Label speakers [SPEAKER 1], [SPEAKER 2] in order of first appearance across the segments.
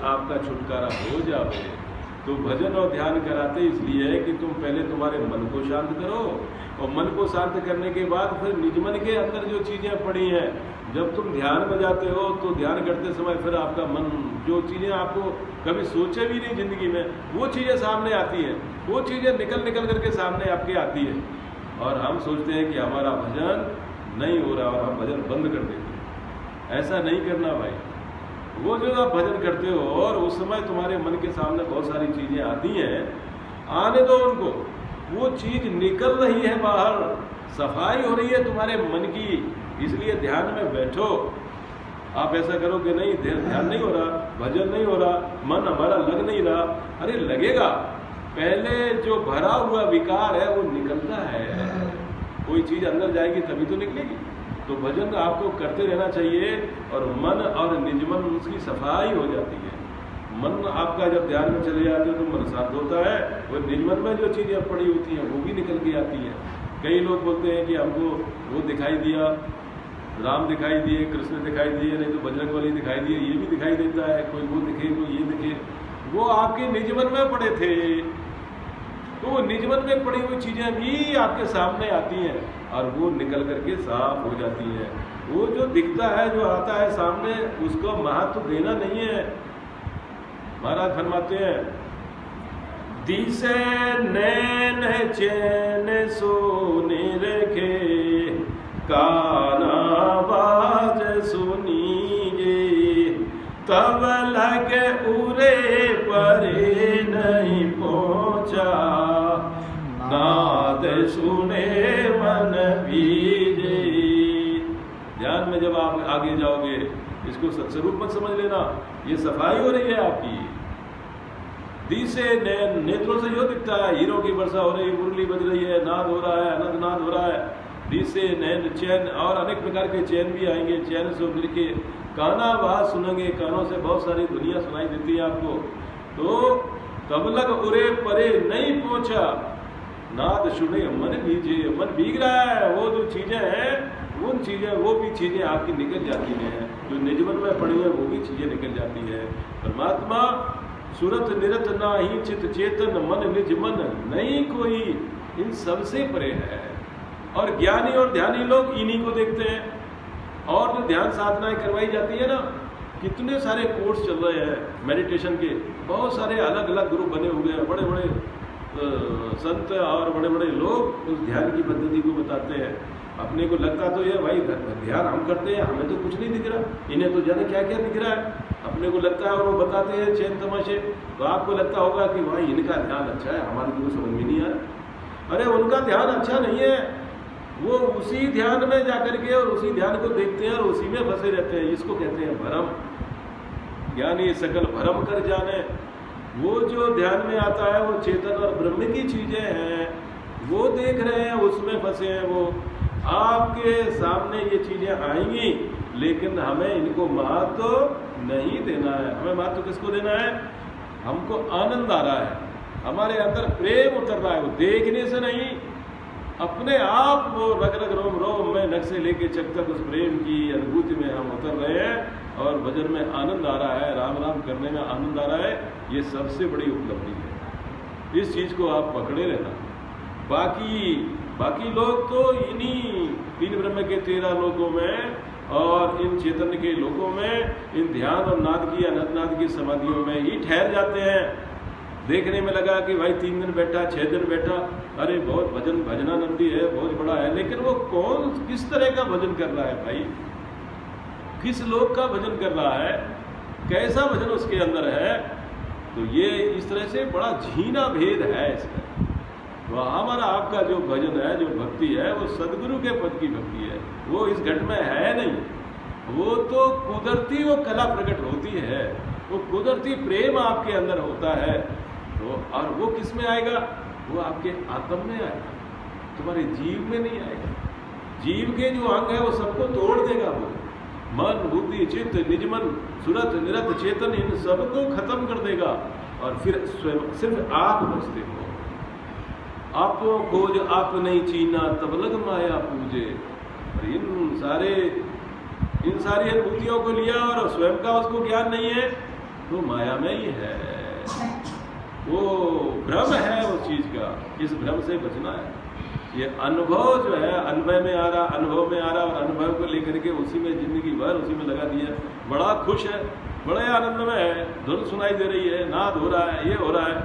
[SPEAKER 1] आपका छुटकारा हो जावे। तो भजन और ध्यान कराते इसलिए है कि तुम पहले तुम्हारे मन को शांत करो, और मन को शांत करने के बाद फिर निज मन के अंदर जो चीज़ें पड़ी हैं, जब तुम ध्यान में जाते हो तो ध्यान करते समय फिर आपका मन जो चीज़ें आपको कभी सोचे भी नहीं ज़िंदगी में, वो चीज़ें सामने आती हैं, वो चीज़ें निकल निकल करके सामने आपके आती है। और हम सोचते हैं कि हमारा भजन नहीं हो रहा और हम भजन बंद कर देते हैं। ऐसा नहीं करना भाई। वो जो आप भजन करते हो और उस समय तुम्हारे मन के सामने बहुत सारी चीज़ें आती हैं, आने दो उनको। वो चीज़ निकल रही है बाहर, सफाई हो रही है तुम्हारे मन की, इसलिए ध्यान में बैठो। आप ऐसा करो कि नहीं ध्यान नहीं हो रहा, भजन नहीं हो रहा, मन हमारा लग नहीं रहा। अरे लगेगा, पहले जो भरा हुआ विकार है वो निकलता है। कोई चीज़ अंदर जाएगी तभी तो निकलेगी। तो भजन आपको करते रहना चाहिए और मन और निज मन उसकी सफाई हो जाती है। मन आपका जब ध्यान में चले जाते हो तो मन शांत होता है, और निज मन में जो चीज़ें पड़ी होती हैं वो भी निकल के आती हैं। कई लोग बोलते हैं कि हमको वो दिखाई दिया, राम दिखाई दिए, कृष्ण दिखाई दिए, नहीं तो बजरंगबली दिखाई दिए, ये भी दिखाई देता है, कोई वो दिखे कोई ये दिखे। वो आपके निज मन में पड़े थे। तो वो निज मन में पड़ी हुई चीज़ें भी आपके सामने आती हैं और वो निकल करके साफ हो जाती है। वो जो दिखता है, जो आता है सामने, उसको महत्व देना नहीं है। महाराज फरमाते हैं, दिसे नैन चैन सोने रखे, काना बाज सुनीजे, तब लगे उरे परे नहीं पहुंचा, नाद सुने मन भीजे। ध्यान में जब आप आगे जाओगे, इसको सत्स्वरूप मत समझ लेना, ये सफाई हो रही है आपकी। दिसे नेत्रों से यो दिखता है, हीरों की वर्षा हो रही है, मुरली बज रही है, नाद हो रहा है, अनंत नाद हो रहा है। दिसे नैन चैन, और अनेक प्रकार के चैन भी आएंगे, चैन से मिल के काना आवाज सुनेंगे, कानों से बहुत सारी दुनिया सुनाई देती है आपको। तो तबलक उरे परे नहीं पहुंचा, नाद सुने मन भीजे, मन भीग रहा है। वो जो चीजें हैं, उन चीजें, वो भी चीजें आपकी निकल जाती हैं, जो निजमन में पड़ी है वो भी चीजें निकल जाती है। परमात्मा सुरत निरत नाही चित चेतन, मन निज मन नहीं कोई, इन सबसे परे है। और ज्ञानी और ध्यानी लोग इन्हीं को देखते हैं। और जो ध्यान साधनाएं करवाई जाती है ना, कितने सारे कोर्स चल रहे हैं मेडिटेशन के, बहुत सारे अलग अलग ग्रुप बने हुए हैं, बड़े बड़े संत और बड़े बड़े लोग उस ध्यान की पद्धति को बताते हैं। अपने को लगता तो ये भाई ध्यान हम करते हैं, हमें तो कुछ नहीं दिख रहा, इन्हें तो जाने क्या क्या दिख रहा है। अपने को लगता है और वो बताते हैं चैन तमाशे, तो आपको लगता होगा कि भाई इनका ध्यान अच्छा है, हमारी तो समझ में नहीं आया। अरे उनका ध्यान अच्छा नहीं है, वो उसी ध्यान में जाकर के और उसी ध्यान को देखते हैं और उसी में फंसे रहते हैं। इसको कहते हैं भ्रम। ज्ञानी सकल भ्रम कर जाने। वो जो ध्यान में आता है वो चेतन और ब्रह्म की चीजें हैं, वो देख रहे हैं, उसमें फंसे हैं। वो आपके सामने ये चीजें आएंगी, लेकिन हमें इनको महत्व नहीं देना है। हमें महत्व किसको देना है? हमको आनंद आ रहा है, हमारे अंदर प्रेम उतर रहा है, वो देखने से नहीं, अपने आप वो रग रग रोम रोम में नक्शे लेके चक तक उस प्रेम की अनुभूति में हम उतर रहे हैं और भजन में आनंद आ रहा है, राम राम करने में आनंद आ रहा है। ये सबसे बड़ी उपलब्धि है, इस चीज़ को आप पकड़े रहना। बाकी लोग तो इन्हीं तीन ब्रह्म के 13 लोकों में और इन चैतन्य के लोकों में, इन ध्यान और नाद की, अनंत नाद की समाधियों में ही ठहर जाते हैं। देखने में लगा कि भाई 3 दिन बैठा, 6 दिन बैठा, अरे बहुत भजनानंदी है, बहुत बड़ा है, लेकिन वो कौन किस तरह का भजन कर रहा है भाई? किस लोक का भजन कर रहा है? कैसा भजन उसके अंदर है? तो ये इस तरह से बड़ा झीना भेद है इसका। तो हमारा आपका जो भजन है, जो भक्ति है, वो सदगुरु के पद की भक्ति है, वो इस घट में है नहीं। वो तो कुदरती वो कला प्रकट होती है, वो कुदरती प्रेम आपके अंदर होता है। तो और वो किस में आएगा? वो आपके आत्म में आएगा, तुम्हारे जीव में नहीं आएगा। जीव के जो अंग है वो सबको तोड़ देगा। वो मन, बुद्धि, चित्त, निजमन, सुरत, निरत, चेतन, इन सबको खत्म कर देगा और फिर स्वयं सिर्फ आप बचते हो। आपो खोज आप नहीं चीना, तब लग माया पूजे। और इन सारी अनुभूतियों को लिया और स्वयं का उसको ज्ञान नहीं है, तो माया में ही है, वो भ्रम है उस चीज का, इस भ्रम से बचना है। ये अनुभव जो है अनुभव में आ रहा और अनुभव को लेकर के उसी में जिंदगी भर उसी में लगा दिया, बड़ा खुश है, बड़े आनंद में है, धुन सुनाई दे रही है, नाद हो रहा है, ये हो रहा है।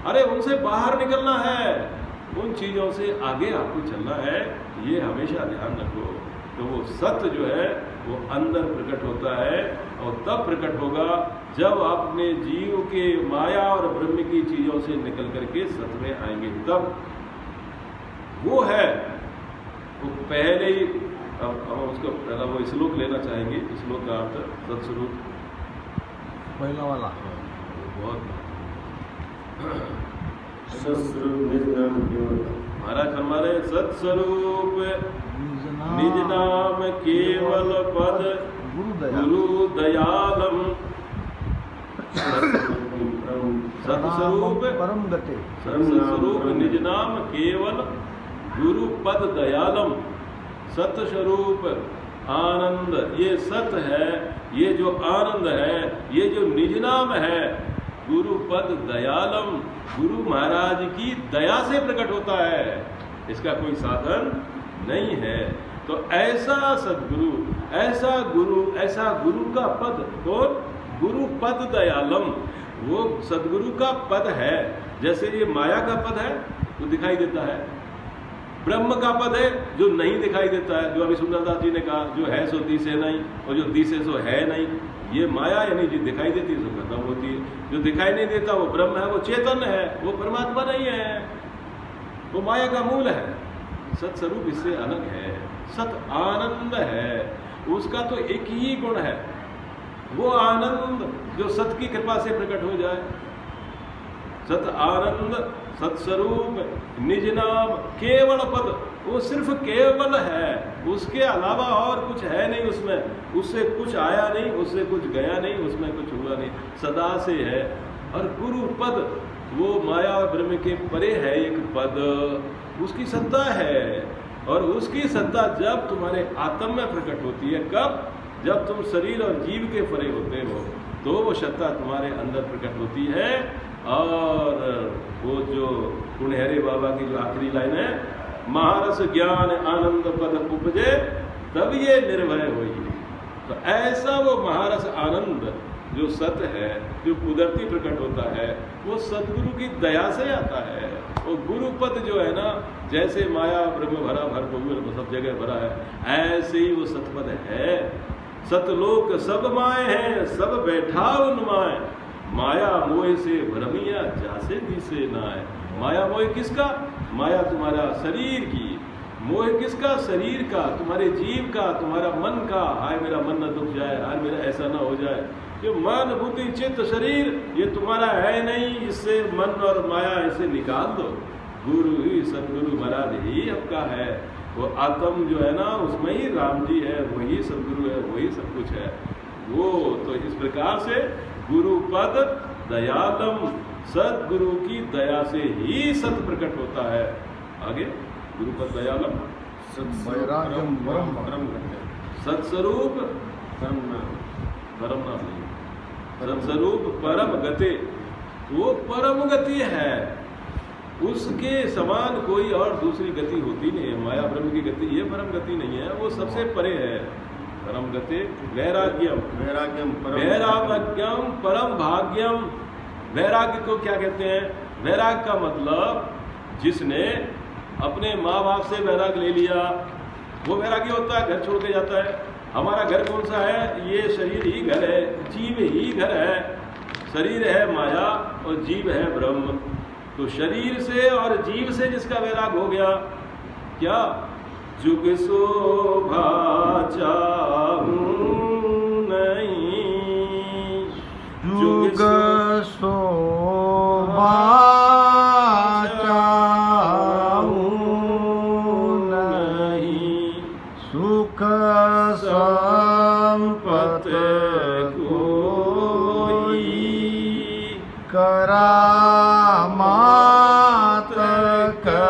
[SPEAKER 1] अरे उनसे बाहर निकलना है, उन चीजों से आगे आपको चलना है, ये हमेशा ध्यान रखो। तो वो सत्य जो है वो अंदर प्रकट होता है, और तब प्रकट होगा जब आप अपने जीव के माया और ब्रह्म की चीजों से निकल करके सत्य में आएंगे, तब वो है। वो पहले ही हम उसको पहला वो श्लोक लेना चाहेंगे, श्लोक का अर्थ सत्स्वरूप
[SPEAKER 2] पहला वाला
[SPEAKER 1] बहुत
[SPEAKER 3] सत्स्वरूप
[SPEAKER 1] महाराज फरमा रहे, सत्स्वरूप निज नाम केवल पद गुरु दयालम, सत्स्वरूप
[SPEAKER 2] परम गते,
[SPEAKER 1] सत्स्वरूप निज नाम केवल गुरु पद दयालम। सत्य स्वरूप आनंद, ये सत्य है, ये जो आनंद है, ये जो निज नाम है, गुरु पद दयालम, गुरु महाराज की दया से प्रकट होता है, इसका कोई साधन नहीं है। तो ऐसा सदगुरु, ऐसा गुरु का पद, कौन? गुरु पद दयालम, वो सदगुरु का पद है। जैसे ये माया का पद है जो दिखाई देता है, ब्रह्म का पद है जो नहीं दिखाई देता है, जो अभी सुंदरदास जी ने कहा, जो है सो दिसे नहीं और जो दिसे सो है नहीं। ये माया यानी जो दिखाई देती है सो खत्म होती है, जो दिखाई नहीं देता वो ब्रह्म है, वो चेतन है, वो परमात्मा नहीं है, वो माया का मूल है। सत्स्वरूप इससे अलग है, सत आनंद है, उसका तो एक ही गुण है, वो आनंद जो सत की कृपा से प्रकट हो जाए। सत आनंद, सत्स्वरूप, निज नाम, केवल पद, वो सिर्फ केवल है, उसके अलावा और कुछ है नहीं उसमें, उससे कुछ आया नहीं, उससे कुछ गया नहीं, उसमें कुछ हुआ नहीं, सदा से है। और गुरु पद, वो माया और ब्रह्म के परे है एक पद, उसकी सत्ता है। और उसकी सत्ता जब तुम्हारे आत्म में प्रकट होती है, कब? जब तुम शरीर और जीव के परे होते हो, तो वो सत्ता तुम्हारे अंदर प्रकट होती है। और वो जो कुणहरे बाबा की जो आखिरी लाइन है, महारस ज्ञान आनंद पद उपजे तब ये निर्भय हुई। तो ऐसा वो महारस आनंद जो सत्य है, जो कुदरती प्रकट होता है, वो सदगुरु की दया से आता है। वो गुरु पद जो है ना, जैसे माया ब्रह्म भरा भर सब जगह भरा है, ऐसे ही वो सतपद है। सतलोक सब माए हैं, सब बैठा उन्माए, माया मोह से भ्रमिया जासे दिसे नाय। माया मोह किसका? माया तुम्हारा शरीर की, मोह किसका? शरीर का, तुम्हारे जीव का, तुम्हारा मन का। हाय मेरा मन न दुख जाए, हाय मेरा ऐसा न हो जाए। जो मन बुद्धि चित्त शरीर ये तुम्हारा है नहीं, इससे मन और माया इसे निकाल दो। गुरु ही सदगुरु महाराज ही आपका है। वो आत्म जो है ना, उसमें ही राम जी है, वही सदगुरु है, वही सब कुछ है वो। तो इस प्रकार से गुरु पद दयालम, सदगुरु की दया से ही सत प्रकट होता है। आगे गुरुपद दयालम,
[SPEAKER 2] वैराग्यम परम
[SPEAKER 1] सत्स्वरूप परम नाम नहीं, सत्स्वरूप परम गति, वो परम गति है, उसके समान कोई और दूसरी गति होती नहीं है। माया ब्रह्म की गति ये परम गति नहीं है, वो सबसे परे है। परम गति वैराग्यम, वैराग्यम परम भाग्यम। वैराग्य को क्या कहते हैं? वैराग्य का मतलब जिसने अपने माँ बाप से वैराग्य ले लिया, वो वैराग्य होता है, घर छोड़ के जाता है। हमारा घर कौन सा है? ये शरीर ही घर है, जीव ही घर है। शरीर है माया और जीव है ब्रह्म। तो शरीर से और जीव से जिसका वैराग्य हो गया, क्या? जुग शोभा चाहूं नहीं,
[SPEAKER 2] जुग शोभा चाहूं नहीं, सुख संपत कोई करामात करता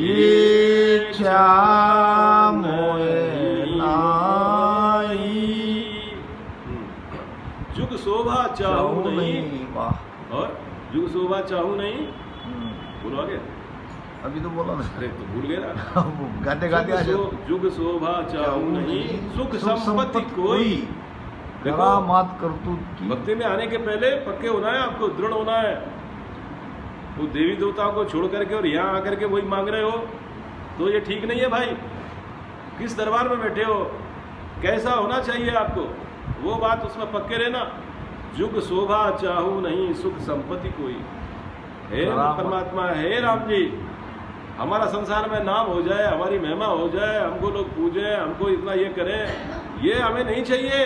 [SPEAKER 2] इच्छा मोह नाई।
[SPEAKER 1] जुग शोभा चाहूं नहीं,
[SPEAKER 2] वाह।
[SPEAKER 1] और जुग शोभा चाहूं नहीं,
[SPEAKER 2] हम्म,
[SPEAKER 1] बोलो आगे।
[SPEAKER 2] अभी तो बोला ना।
[SPEAKER 1] अरे तो भूल गए ना।
[SPEAKER 2] वो गाते गाते आ जाओ।
[SPEAKER 1] जुग शोभा चाहूं नहीं, सुख संपत्ति कोई। देखो,
[SPEAKER 2] करामात करतूत की।
[SPEAKER 1] भक्ति में आने के पहले पक्के होना है, आपको दृढ़ होना है। वो देवी देवताओं को छोड़ करके और यहाँ आकर के वही मांग रहे हो, तो ये ठीक नहीं है भाई। किस दरबार में बैठे हो, कैसा होना चाहिए आपको, वो बात उसमें पक्के रहना। जुग शोभा चाहूं नहीं, सुख संपत्ति कोई। हे परमात्मा, हे राम जी, हमारा संसार में नाम हो जाए, हमारी महिमा हो जाए, हमको लोग पूजे, हमको इतना ये करें, ये हमें नहीं चाहिए।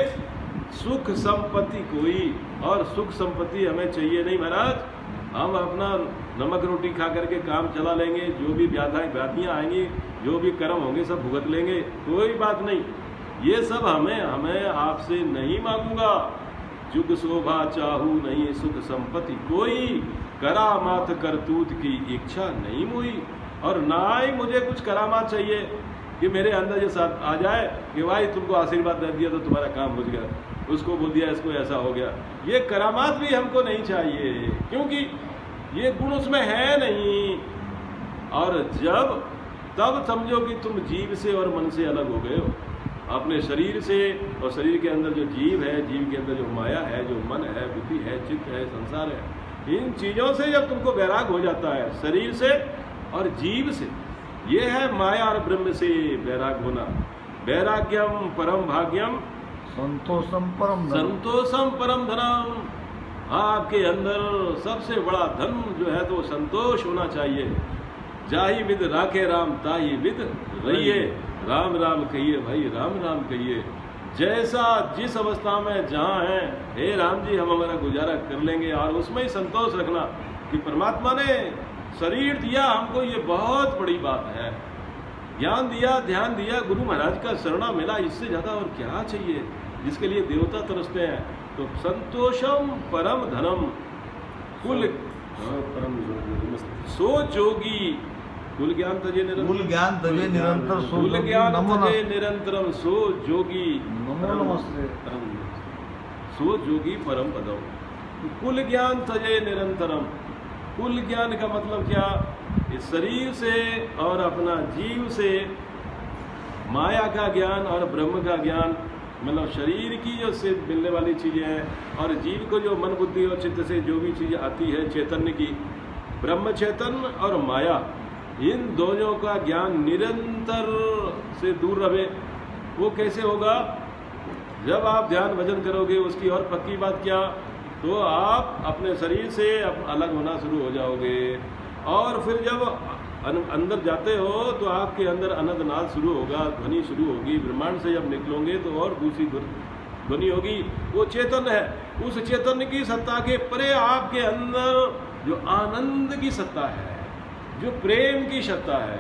[SPEAKER 1] सुख संपत्ति कोई, और सुख संपत्ति हमें चाहिए नहीं महाराज। हम अपना नमक रोटी खा करके काम चला लेंगे, जो भी व्याधियाँ आएंगी, जो भी कर्म होंगे सब भुगत लेंगे, कोई बात नहीं। ये सब हमें आपसे नहीं मांगूंगा। जुग शोभा चाहूं नहीं, सुख संपत्ति कोई। करामात करतूत की इच्छा नहीं हुई, और ना ही मुझे कुछ करामात चाहिए कि मेरे अंदर ये साथ आ जाए कि भाई तुमको आशीर्वाद दे दिया तो तुम्हारा काम बुझ गया, उसको बोल दिया इसको ऐसा हो गया। ये करामात भी हमको नहीं चाहिए, क्योंकि ये गुण उसमें है नहीं। और तब समझो कि तुम जीव से और मन से अलग हो गए हो, अपने शरीर से। और शरीर के अंदर जो जीव है, जीव के अंदर जो माया है, जो मन है, बुद्धि है, चित्त है, संसार है, इन चीज़ों से जब तुमको वैराग हो जाता है, शरीर से और जीव से, ये है माया और ब्रह्म से वैराग होना। वैराग्यम परम भाग्यम
[SPEAKER 2] संतोषम परम धनम।
[SPEAKER 1] संतोषम परम धनम। आपके अंदर सबसे बड़ा धन जो है तो संतोष होना चाहिए। जाहि विद राखे राम, ताहि विद रहिए। राम राम कहिए भाई, राम राम कहिए। जैसा जिस अवस्था में जहाँ है, हे राम जी हम हमारा गुजारा कर लेंगे, और उसमें ही संतोष रखना कि परमात्मा ने शरीर दिया हमको, ये बहुत बड़ी बात है। ज्ञान दिया, ध्यान दिया, गुरु महाराज का शरणा मिला, इससे ज़्यादा और क्या चाहिए, जिसके लिए देवता तरसते हैं। तो संतोषम परम धनम। कुल सो जोगी, कुल ज्ञान तजे निरंतर,
[SPEAKER 2] कुल ज्ञान तजे निरंतर, सो
[SPEAKER 1] कुल
[SPEAKER 2] जोगी
[SPEAKER 1] ज्ञान
[SPEAKER 2] नमो
[SPEAKER 1] तजे
[SPEAKER 2] नमः।
[SPEAKER 1] निरंतरम, सो जोगी
[SPEAKER 2] नमो नमस्ते।
[SPEAKER 1] सो जोगी परम पदम। कुल ज्ञान तजे निरंतरम। कुल ज्ञान का मतलब क्या, इस शरीर से और अपना जीव से माया का ज्ञान और ब्रह्म का ज्ञान, मतलब शरीर की जो से मिलने वाली चीज़ें हैं, और जीव को जो मन बुद्धि और चित्त से जो भी चीज़ें आती है चैतन्य की, ब्रह्म चैतन्य और माया, इन दोनों का ज्ञान निरंतर से दूर रहे। वो कैसे होगा, जब आप ध्यान भजन करोगे। उसकी और पक्की बात क्या, तो आप अपने शरीर से अलग होना शुरू हो जाओगे, और फिर जब अंदर जाते हो तो आपके अंदर अनंत नाद शुरू होगा, ध्वनि शुरू होगी। ब्रह्मांड से जब निकलोगे तो और दूसरी ध्वनि होगी। वो चेतन है, उस चेतन की सत्ता के परे आपके अंदर जो आनंद की सत्ता है, जो प्रेम की सत्ता है,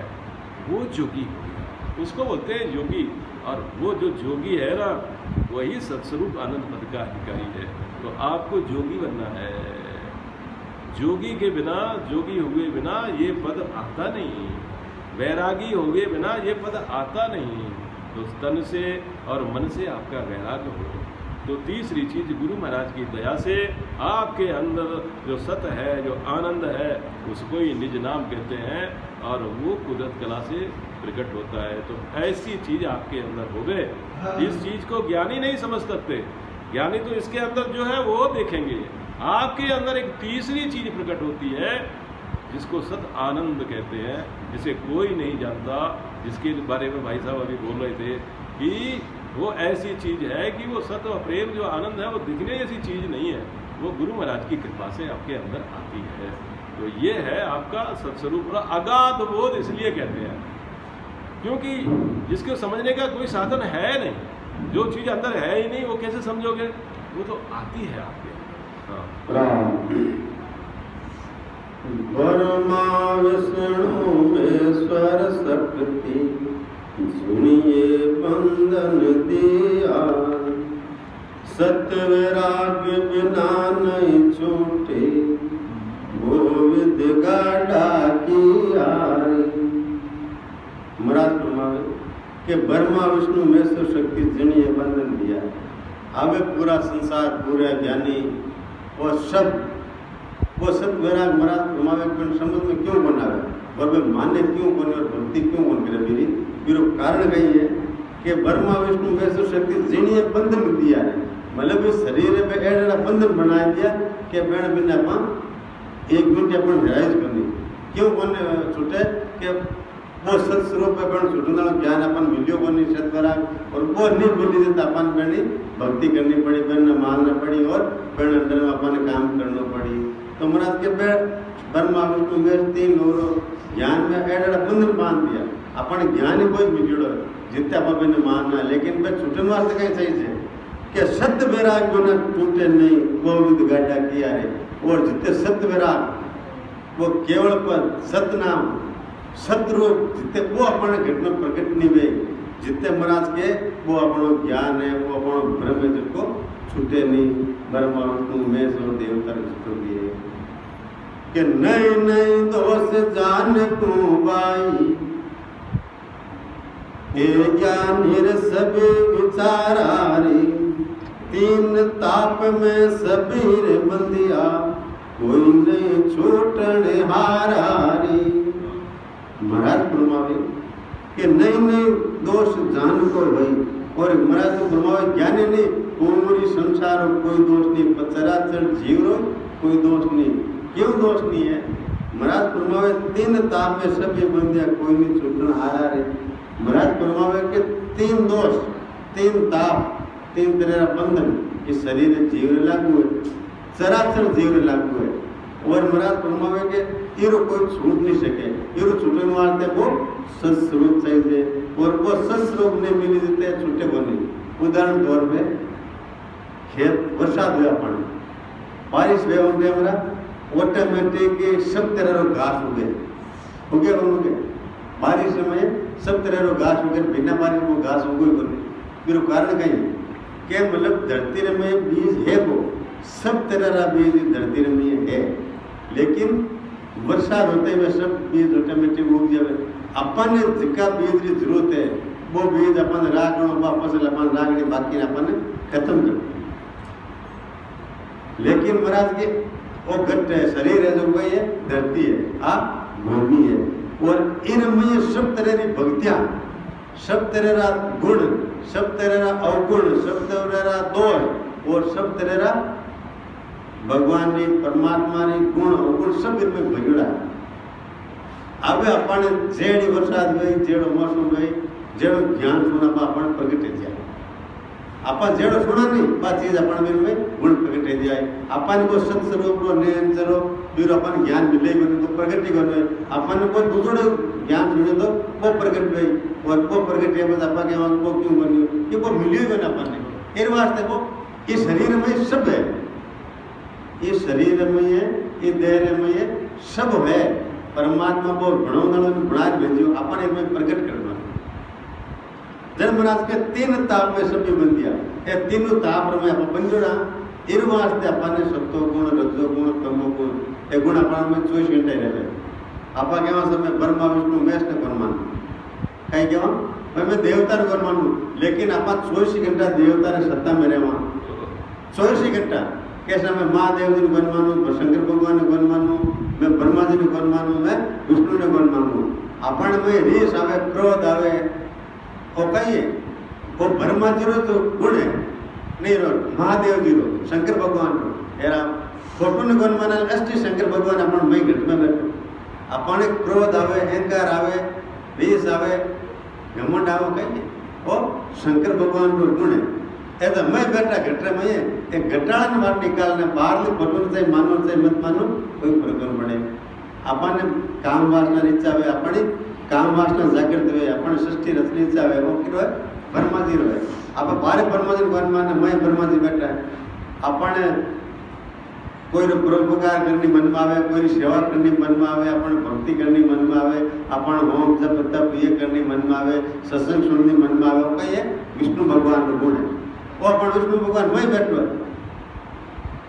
[SPEAKER 1] वो जोगी होगी, उसको बोलते हैं योगी। और वो जो जोगी है ना, वही सत्स्वरूप आनंद पद का अधिकारी है। तो आपको जोगी बनना है। जोगी के बिना, जोगी हुए बिना ये पद आता नहीं, वैरागी हुए बिना ये पद आता नहीं। तो तन से और मन से आपका वैराग हो। तो तीसरी चीज, गुरु महाराज की दया से आपके अंदर जो सत है, जो आनंद है, उसको ही निज नाम कहते हैं, और वो कुदरत कला से प्रकट होता है। तो ऐसी चीज आपके अंदर हो गए, इस चीज को ज्ञानी नहीं समझ सकते। ज्ञानी तो इसके अंदर जो है वो देखेंगे। आपके अंदर एक तीसरी चीज प्रकट होती है, जिसको सत आनंद कहते हैं, जिसे कोई नहीं जानता, जिसके बारे में भाई साहब अभी बोल रहे थे कि वो ऐसी चीज है कि वो सत और प्रेम जो आनंद है, वो दिखने जैसी चीज नहीं है, वो गुरु महाराज की कृपा से आपके अंदर आती है। तो ये है आपका सत्स्वरूप। अगाध बोध इसलिए कहते हैं क्योंकि जिसको समझने का कोई साधन है नहीं, जो चीज अंदर है ही नहीं, वो कैसे समझोगे, वो तो आती है आपके।
[SPEAKER 3] ब्रह्मा विष्णु महेश्वर शक्ति, सुनिए बंदन दिया। सत्य वैराग्य बिना नहीं छूटे, वो विद गाढ़ा की आरी। महाराज फरमावे कि ब्रह्मा विष्णु महेश्वर शक्ति, जिन्हें बंधन दिया, आवे पूरा संसार पूरे ज्ञानी वो सब वैराग महाराज फरमावे पण समझ में क्यों बनावे और वे माने क्यों बने और भक्ति क्यों बन करे मेरी बिरो कारण कही है कि ब्रह्मा विष्णु महेश्वर शक्ति जिन्हें बंधन दिया है मतलब इस शरीर पे एड़ा बंधन बना दिया कि बेण बिना अपन एक मिनट अपन रिलाइज करनी क्यों बने छूटे कि वो सत्स्वरूप अपन छूटना ज्ञान अपन मिलियो बनी सत्वरा और वो नहीं मिली देता अपन बेनी भक्ति करनी पड़ी बेन मानना पड़ी और बेन अंदर में अपन काम करना पड़ी तो महाराज के ब्रह्मा विष्णु महेश तीन और ज्ञान में एड़ा बंधन बांध दिया अपन ज्ञान ही कोई मिलियो जितने अपन मानना लेकिन वे छूटने वास्ते कहीं चाहिए कि सत्य वैराग जो न टूटे नहीं वो विद गाढ़ा किया रे और जितने सत्य वैराग वो केवल पर सत्य नाम सतरूप जितने वो अपने घटना प्रकट नहीं हुए जितने महाराज के वो अपना ज्ञान है वो अपना ब्रह्म है जिसको छूटे नहीं ब्रह्मा विष्णु महेश और देवता छूट दिए कि नई नई दोष जान तू बाई ये ज्ञान सभी विचारारी तीन ताप में सभी रे बंदिया कोई नहीं छोटने हारारी महाराज फरमावे कि नई नई दोष जान को भाई और महाराज तो फरमावे ज्ञानी नहीं पूरी संसार कोई दोष नहीं चराचर जीव रो कोई दोष नहीं क्यों दोष नहीं है महाराज फरमावे तीन ताप में सभी बंदिया कोई नहीं छूटने हारा रे महाराज फरमावे कि तीन दोष तीन ताप तीन तरह का बंधन इस शरीर जीव लागू है चराचर जीव लागू है और महाराज फरमावे के इरो कोई छूट नहीं सके इरो छूटने वाले वो सत्स्वरूप चाहिए और वो सत्स्वरूप नहीं मिली देते छूटे बने उदाहरण तौर पे खेत वर्षा हुआ अपन बारिश हुए होंगे हमारा ऑटोमेटिक सब तरह रो घास उगे उगे बारिश में सब तरह रो घास उगे बिना बारिश वो घास उगे बने फिर कारण कहीं के मतलब धरती में बीज है वो सब तरह का बीज धरती में है लेकिन वर्षा होते हुए सब बीज ऑटोमेटिक उग जाए अपन जिका बीज की जरूरत है वो बीज अपन राखणो वापस अपन राखने बाकी अपन खत्म कर लेकिन महाराज के वो घट है शरीर है जो कोई है धरती है आप भूमि है और इनमें सब तरह की भक्तियां सब तरह का गुण सब तरह का अवगुण सब तरह का दोष और सब तरह का भगवान ने परमात्मा ने गुण अवगुण सब इनमें भगड़ा अब अपन जेड़ी वरसाद गई जेड़ो मौसम गई जेड़ो ज्ञान सुना अपन प्रगटे जाए अपन जेड़ो सुना नहीं बात चीज अपन में गुण प्रगटे जाए अपन को सत्स्वरूप रो नयन चलो फिर अपन ज्ञान मिले तो प्रगट करने अपन को दूसरे ज्ञान सुने तो वो प्रगट गई और वो प्रगट है बस अपन के वो क्यों बनी कि वो मिली गई अपन ने इन वास्ते वो इस शरीर में सब है ये शरीर में है ये देह में है सब है परमात्मा को बना भेजो अपन इनमें प्रकट करना धर्मराज के तीन ताप में सभी बन दिया ये तीनों ताप में अपन बन जोड़ा इन वास्ते अपन ने सत्व गुण रजो गुण तमो गुण ये गुण अपन में 24 घंटे रहे आप क्या समय ब्रह्मा विष्णु महेश ने गुण मानू कहीं क्या मैं देवता ने गुण मानू लेकिन आप 24 घंटा देवता ने सत्ता में रहे 24 घंटा कैसा मैं महादेव जी ने गुण मानू मैं शंकर भगवान ने गुण मानू मैं ब्रह्मा जी ने गुण मानू मैं विष्णु ने गुण मानू अपन में रीस आवे क्रोध आवे वो कहिए वो ब्रह्मा जी रो तो गुण है नहीं रो महादेव जी रो शंकर भगवान रो एरा फोटो ने गुण माना अष्टी शंकर भगवान अपन मई घट में बैठो अपन क्रोध आवे अहंकार आवे रीस आवे घमंड आवे कहिए वो शंकर भगवान रो गुण है ऐसा मैं बैठा घटरे में एक घटाने बाहर निकालने बाहर फोटो से मानो से मत मानो कोई फर्क नहीं पड़े अपन काम वासना इच्छा हुए अपनी काम वासना जागृत हुए अपने सृष्टि रचनी इच्छा हुए वो किरो है ब्रह्मा जी रहे आप बारे ब्रह्मा जी वन माने मैं ब्रह्मा जी बैठा है अपन कोई परोपकार करनी मन में आवे कोई सेवा करनी मन में आवे अपन भक्ति करनी मन में आवे अपन होम जप तप ये करनी मन में आवे सत्संग सुननी मन में आवे वो कहिए विष्णु भगवान का गुण है वो अपन विष्णु भगवान वही बैठो है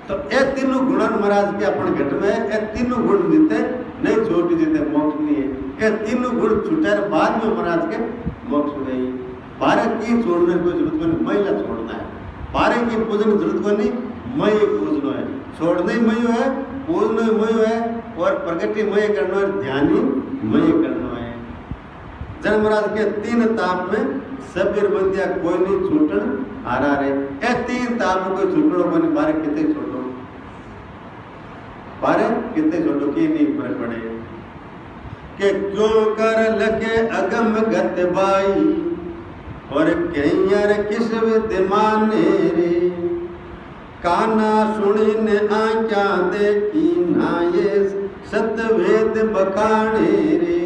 [SPEAKER 3] तो ये तीनों गुणन महाराज के अपन घट में ये तीनों गुण जीते नहीं छोटी जीते मोक्ष नहीं है ये तीनों गुण छुटे बाद में महाराज के मोक्ष नहीं भारत की छोड़ने की जरूरत नहीं महिला छोड़ना है बारे की पूजन की जरूरत को नहीं, मय पूजनो है, छोड़ना ही मयो है, पूजनो ही मयो है, और प्रगति मय करना है, ध्यान ही मय करना है। जन महाराज के 3 ताप में सबीर बंदिया कोई नहीं छूटन आ रहा रे। ए 3 ताप को छूटो को नहीं, बारे कितने छोटो, बारे कितने छोटो की नहीं फर्क पड़े कि क्यों कर लगे अगम गत बाई और कैयर किस विद्यमान रे, काना सुनी ने आंचा देखी ना ये सतवेद बखाने रे।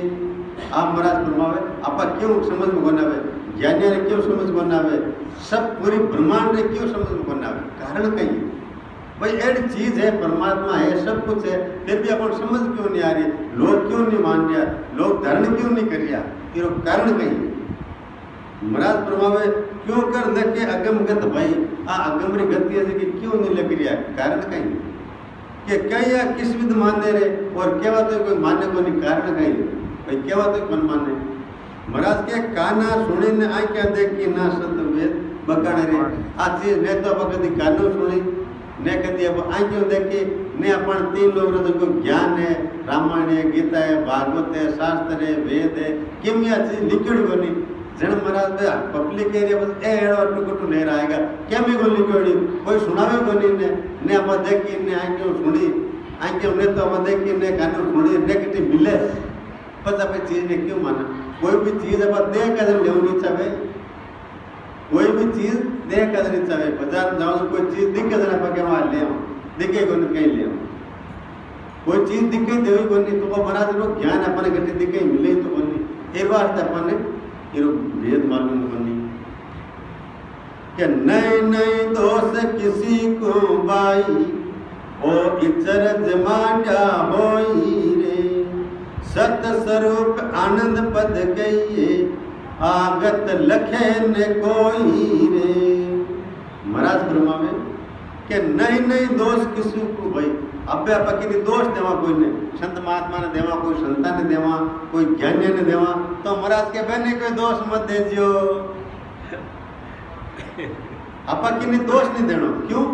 [SPEAKER 3] आप महाराज फरमावे आपा क्यों समझ में कोना आवे, ज्ञानी ने क्यों समझ में कोना आवे, सब पूरी ब्रह्मांड ने क्यों समझ में कोना आवे, कारण कई भाई एडी चीज है, परमात्मा है, सब कुछ है, फिर भी अपन समझ क्यों नहीं आ रही, लोग क्यों नहीं मान रहा, लोग धारण क्यों नहीं कर रहा, ये कारण कई है। महाराज फरमावे क्यों कर लगे अगम गत भाई, आ अगम री गति है कि क्यों नहीं लग रहा, कारण कई कि कई या किस विध मानने रे, और केवा तो कोई मानने को नहीं, कारण कई भाई केवा तो मन माने। महाराज के काना सुनी ने आ क्या देखी ना सत वेद बकाने रे, आ चीज ने तो अब कभी कानो सुनी ने कभी अब आंखों देखी ने अपन 3 लोग रो जो ज्ञान है, रामायण है, गीता है, भागवत है, शास्त्र है, वेद है, किमिया चीज लिखिड़ बनी जन महाराज बे पब्लिक एरिया बस एड़ो अटुकटु नहीं रहेगा, केमी को लिखिड़ी कोई सुनावे को नहीं ने अब देखी ने आंखों सुनी, आंखों ने तो अब देखी ने कानो सुनी ने किटी मिले, पता पे चीज ने क्यों माना, कोई भी चीज अब देख कर लेनी चाहिए, कोई भी चीज देख कर नहीं चाहिए, बाजार जाओ तो कोई चीज दिख कर ना पके वहां ले आओ, दिखे को नहीं कहीं ले आओ, कोई चीज दिखे देवी को नहीं, तो वो महाराज लोग ज्ञान अपने घटे दिखे मिले तो को नहीं, एक बार तक अपने ये भेद मालूम को नहीं कि नए नए दोष किसी को बाई ओ इचर जमाटा होई रे, सत स्वरूप आनंद पद कहिए आगत लखे ने कोई रे। महाराज फरमावे कि नई नई दोष किसी को भाई, अब पकी दोष देवा कोई ने, संत महात्मा ने देवा, कोई संता ने देवा, कोई ज्ञानी ने देवा, तो महाराज के बहने कोई दोष मत देजियो, आपा किन्हीं दोष नहीं देना, क्यों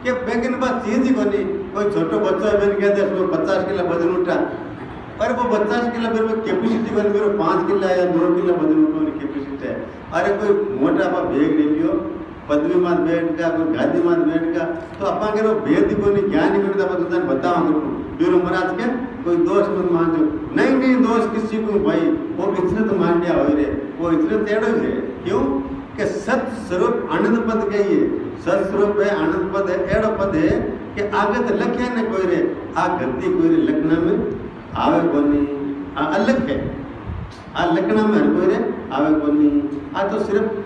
[SPEAKER 3] कि बेगिन बात चीज ही को नहीं, कोई छोटो बच्चा है मैंने कहते हैं 50 किलो वजन उठा, अरे वो 50 किलो मेरे में कैपेसिटी बन मेरे 5 किलो या 2 किलो वजन उठाने की कैपेसिटी है, अरे कोई मोटा आप भेग ले लियो, पदवी मात बैठ का, कोई गादी मात बैठ का, तो अपा के रो भेद को नहीं ज्ञान नहीं करता, तो तुझे बताओ करूँ बीरो महाराज के कोई दोष मत मान जो, नहीं नहीं दोष किसी को भाई, वो इतने तो मान लिया हो रे, वो इतने तेड़ो है, क्यों कि सत स्वरूप आनंद पद कहिए, सत स्वरूप है, आनंद पद है, एड़ो पद है कि आगत लखे न कोई रे, आ गति कोई रे लखना में आवे कोनी, आ अलग है, आ लखना में हर कोई रे आवे कोनी, आ तो सिर्फ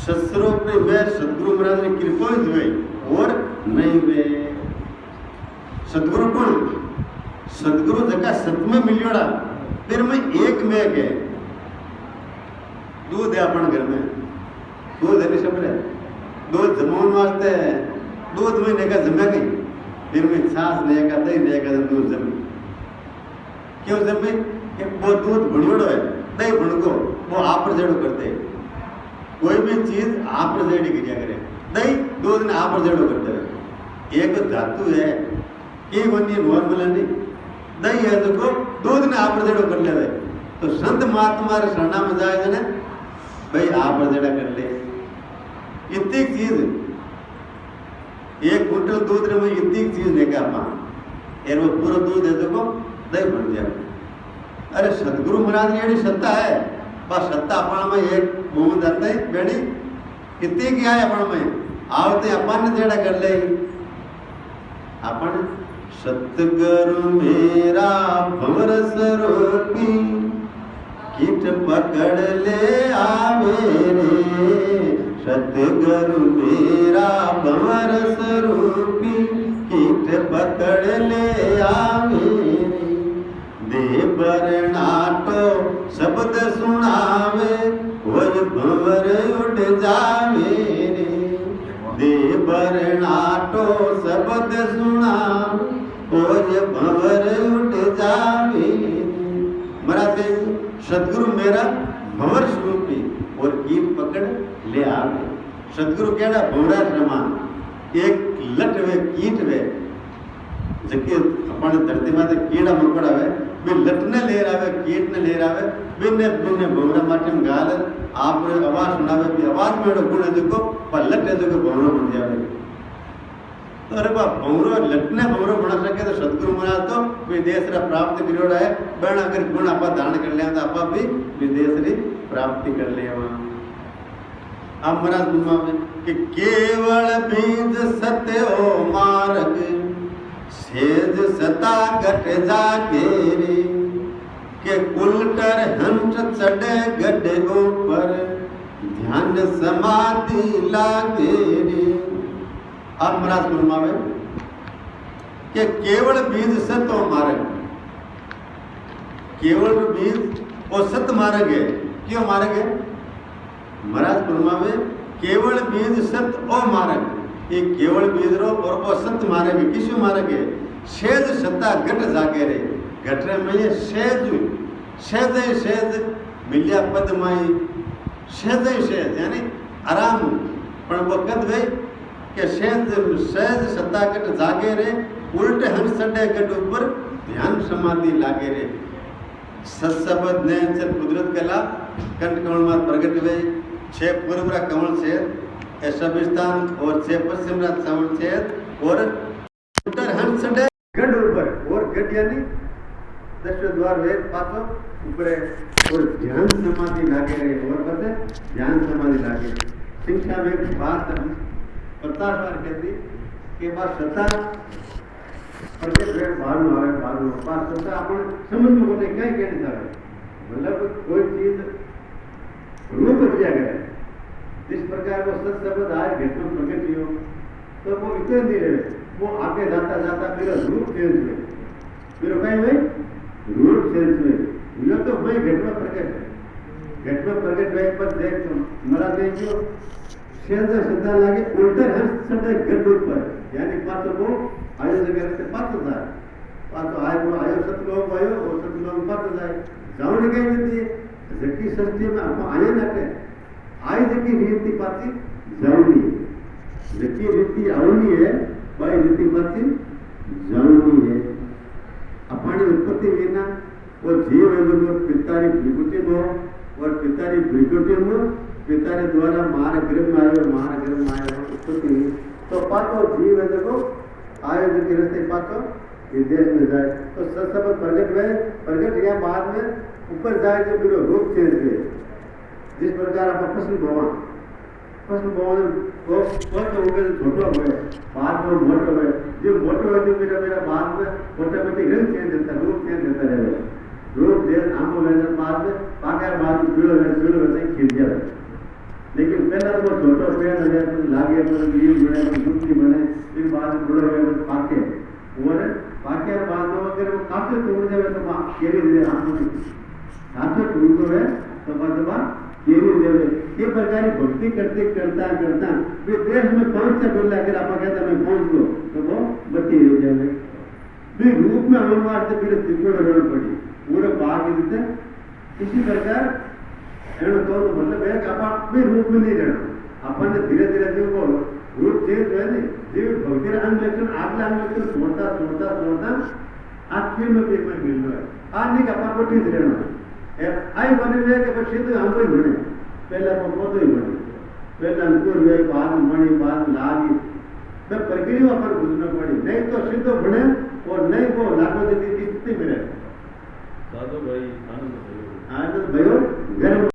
[SPEAKER 3] सत्स्वरूप ने वे सदगुरु महाराज ने कृपा ही हुई और नहीं वे सदगुरु कौन, सदगुरु जगह सत में मिलियोड़ा, फिर मैं एक में गए, दूध है अपन घर में, दूध है नहीं सब रे, दूध जमाने वास्ते दूध में लेकर जमा गई, फिर मैं छाछ लेगा दही लेगा दूध जमी, क्यों जमी कि वो दूध भुनियोड़ो है, दही भुनको वो आप पर जेड़ो करते हैं, कोई भी चीज आप पर जेड़ी क्रिया करे, दही दूध ने आप पर जेड़ो करते हैं, एक धातु है ये बनी नॉर्मल नहीं, दही है तो दूध ने आप पर जेड़ो कर ले, तो संत महात्मा रे शरणा में जाए ना भाई आप पर जेड़ा कर ले, इतनी चीज एक कुंटल दूध रे में इतनी चीज लेगा अपा, यार वो पूरा दूध है देखो दही बन जाए, अरे सदगुरु महाराज ने ये सत्ता है, बस सत्ता अपन में एक मुंह जाते है बेड़ी, कितनी क्या है अपन में, आवते अपन जेड़ा कर ले, अपन सतगुरु मेरा भंवर स्वरूपी किट पकड़ ले आवे रे, सतगुरु मेरा भंवर स्वरूपी किट पकड़ ले आवे रे, दे बरनाटो शब्द सुनावे वही भंवर उठ जावे रे, दे बरनाटो शब्द सुनावे वही भंवर उठ जावे रे। महाराज सदगुरु मेरा भंवर स्वरूपी और कीट पकड़ ले आवे, सदगुरु केड़ा भौरा समान एक लट वे कीट वे जके अपन धरती माते कीड़ा मकोड़ा वे वे लटने ले रावे कीट ने ले रावे बिने बिने भौरा माटे में गाल आप आवाज सुनावे भी आवाज में गुण है देखो पर लट है देखो भौरा बन जावे तो अरे बा भौरो लटने भौरो बना सके तो सदगुरु महाराज तो विदेश रा प्राप्ति करोड़ा है बण अगर गुण आपा धारण कर लिया तो आपा भी विदेश री प्राप्ति कर लेवा आप महाराज गुमा में कि केवल बीज सत्य ओ मार्ग सेज सता गट जागे रे के उल्टर हंस चढ़े गड्ढे ऊपर ध्यान समाधि लागे रे आप महाराज गुमा में कि केवल बीज सत्य ओ मार्ग केवल बीज और सत्य मार्ग है क्यों मार्ग है महाराज पुरमा में केवल बीज सत्य ओ मार्ग ये केवल बीज रो और ओ सत्य मार्ग है किसु मार्ग है सेज सत्ता गट जागे रे गटरे में ये सेज मिल्या पद माई सेज यानी आराम पण वो कद भाई के सेज सत्ता गट जागे रे उल्टे हंस चढ़े गट ऊपर ध्यान समाधि लागे रे सत्सबद ने चल कुदरत कला कंठ कमल में प्रगट वे 6 पूर्व रा कमल से ऐश्वर्यस्थान और 6 पश्चिम रा कमल से और उत्तर हंस चढ़े गढ़ ऊपर और गढ़ यानी दश द्वार वेद पातो ऊपर और ध्यान समाधि लागे रहे और बस ध्यान समाधि लागे शिक्षा में एक बात प्रताप बार कहती के बाद सत्ता प्रत्येक वेद भानु आवे भानु पास सत्ता अपन समझ में कोने कई कहने जावे मतलब कोई चीज रूप दिया गया जिस प्रकार वो सत शब्द आए भेटो प्रकट हो तो वो इतने नहीं रहे वो आगे जाता जाता मेरा रूप चेंज हुए मेरा कहीं भाई रूप चेंज हुए ये तो भाई घटना प्रकट है घटना प्रकट हुए पर देख तुम मरा देखियो शेंद श्रद्धा लागे उल्टे हंस चढ़े गड्ढ ऊपर यानी पातो वो आयो जगह से पातो जाए पातो आयो सतलोक आयो और सतलोक पातो जाए जाऊन गई नहीं जबकि सत्य में आपको आया ना के आई जबकि रीति पाती जाऊनी जबकि रीति आवनी है भाई रीति पाती जाऊनी है अपनी उत्पत्ति लेना वो जीव है जो पितारी विभूति में और पितारी विभूति में पितारी द्वारा मार गृह में आयो उत्पत्ति तो पातो जीव है जो आयो जबकि रस्ते पातो विदेश में जाए तो सब प्रगट या बाद में ऊपर जाए जो मेरा रूप चेंज हुए जिस प्रकार आप फसल भवन वो तो हो गए छोटा हुए बाद में मोटो हुए जो मोटो है जो मेरा बाद में ऑटोमेटिक रंग चेंज होता है रूप चेंज होता रहेगा रूप देश आमो लेने बाद में पाकर बाद में पीड़ो वैसे खिल जाए लेकिन पहला तो वो छोटा पेड़ लगे लागे लीव बने गुत्ती बने फिर बाद में बूढ़े हुए पाके और पाके बाद में अगर वो काफी तोड़ जाए तो केरी दे आंखों में साथ टूटो है तो बदबा केरी देवे ये प्रकार की भक्ति करते करता वे देश में पहुंच से बोला अगर आप कहते मैं पहुंच लो तो वो बत्ती रह जाए फिर रूप में अनुवाद से फिर तिरपड़ रहना पड़ी पूरे भाग देते इसी प्रकार तो मतलब है कि आप भी रूप में नहीं रहना अपन ने धीरे धीरे जीव को रूप चेंज हुए नहीं जीव भक्ति अंग लक्षण आगला अंग लक्षण छोड़ता आखिर में भी मैं मिल रहा है आज नहीं का अपन को ठीक रहना आई बने हुए कि बस सिद्ध हमको ही बने पहले वो पौधे ही बने पहले अंकुर हुए बाद मणि बाद लागी तो प्रक्रिया अपन बुझना पड़ी नहीं तो सिद्ध बने और नहीं वो लागो देती स्थिति में रहे
[SPEAKER 1] साधु भाई आनंद
[SPEAKER 3] भयो घर